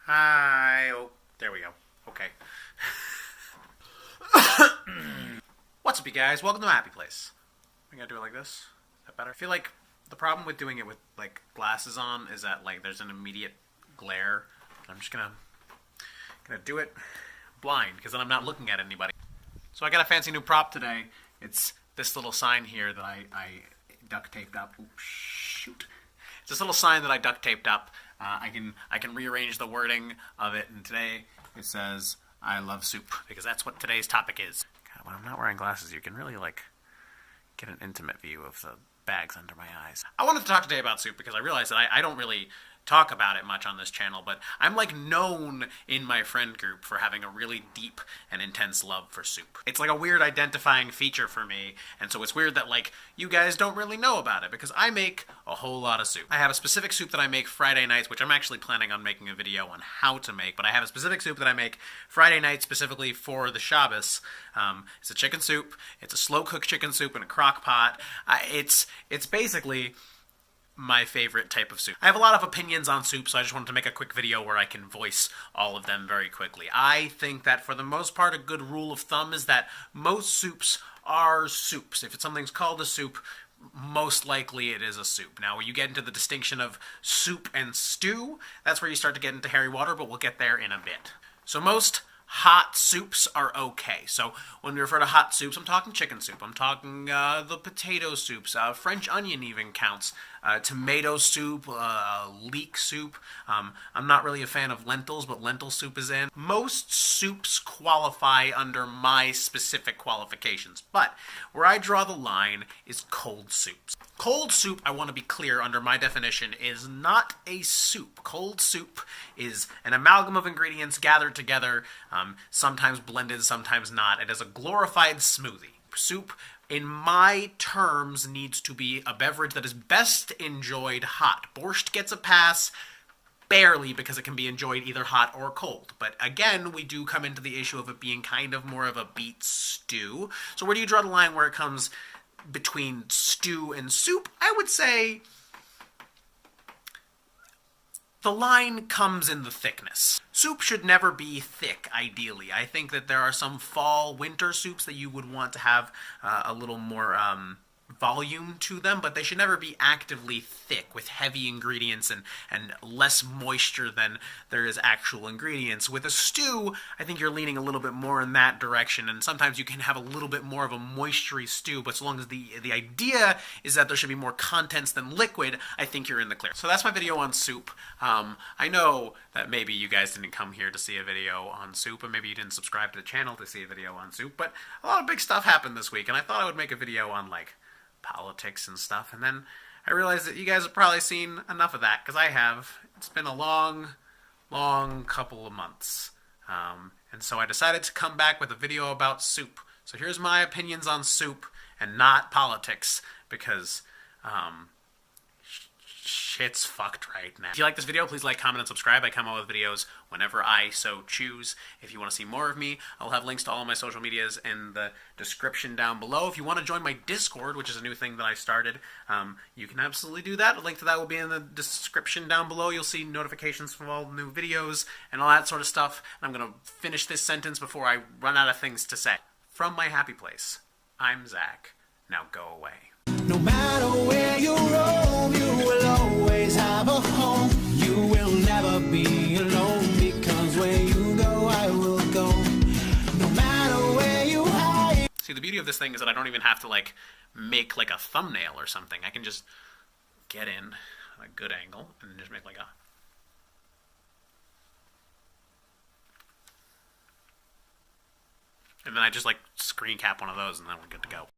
Hi. Oh, there we go. Okay. What's up, you guys? Welcome to my happy place. I'm gonna do it like this. Is that better? I feel like the problem with doing it with like glasses on is that like there's an immediate glare. I'm just gonna do it blind because then I'm not looking at anybody. So I got a fancy new prop today. It's this little sign here that I duct taped up. Oops, shoot. It's this little sign that I duct taped up. I can rearrange the wording of it, and today it says "I love soup" because that's what today's topic is. God, when I'm not wearing glasses, you can really like get an intimate view of the bags under my eyes. I wanted to talk today about soup because I realized that I don't really talk about it much on this channel, but I'm like known in my friend group for having a really deep and intense love for soup. It's like a weird identifying feature for me, and so it's weird that like you guys don't really know about it because I make a whole lot of soup. I have a specific soup that I make Friday nights, which I'm actually planning on making a video on how to make, but I have a specific soup that I make Friday nights specifically for the Shabbos. It's a chicken soup. It's a slow-cooked chicken soup in a crock pot. It's basically my favorite type of soup. I have a lot of opinions on soup, so I just wanted to make a quick video where I can voice all of them very quickly. I think that for the most part, a good rule of thumb is that most soups are soups. If something's called a soup, most likely it is a soup. Now, when you get into the distinction of soup and stew, that's where you start to get into hairy water, but we'll get there in a bit. So most hot soups are okay. So when we refer to hot soups, I'm talking chicken soup. I'm talking the potato soups. French onion even counts. Tomato soup, leek soup. I'm not really a fan of lentils, but lentil soup is in. Most soups qualify under my specific qualifications, but where I draw the line is cold soups. Cold soup, I want to be clear, under my definition, is not a soup. Cold soup is an amalgam of ingredients gathered together, sometimes blended, sometimes not. It is a glorified smoothie. Soup, in my terms, needs to be a beverage that is best enjoyed hot. Borscht gets a pass, barely, because it can be enjoyed either hot or cold. But again, we do come into the issue of it being kind of more of a beet stew. So where do you draw the line where it comes between stew and soup? I would say the line comes in the thickness. Soup should never be thick, ideally. I think that there are some fall-winter soups that you would want to have a little more volume to them, but they should never be actively thick with heavy ingredients and less moisture than there is actual ingredients. With a stew, I think you're leaning a little bit more in that direction, and sometimes you can have a little bit more of a moistury stew, but so long as the idea is that there should be more contents than liquid, I think you're in the clear. So that's my video on soup. I know that maybe you guys didn't come here to see a video on soup, and maybe you didn't subscribe to the channel to see a video on soup, but a lot of big stuff happened this week, and I thought I would make a video on like politics and stuff, and then I realized that you guys have probably seen enough of that, because I have. It's been a long couple of months, and so I decided to come back with a video about soup. So here's my opinions on soup and not politics, because shit's fucked right now. If you like this video, please like, comment, and subscribe. I come out with videos whenever I so choose. If you want to see more of me, I'll have links to all of my social medias in the description down below. If you want to join my Discord, which is a new thing that I started, you can absolutely do that. A link to that will be in the description down below. You'll see notifications from all the new videos and all that sort of stuff. And I'm going to finish this sentence before I run out of things to say. From my happy place, I'm Zach. Now go away. No matter where you roam, you will always have a home. You will never be alone, because where you go, I will go. No matter where you hide. See, the beauty of this thing is that I don't even have to like make like a thumbnail or something. I can just get in a good angle and just make like a... And then I just like screen cap one of those and then we're good to go.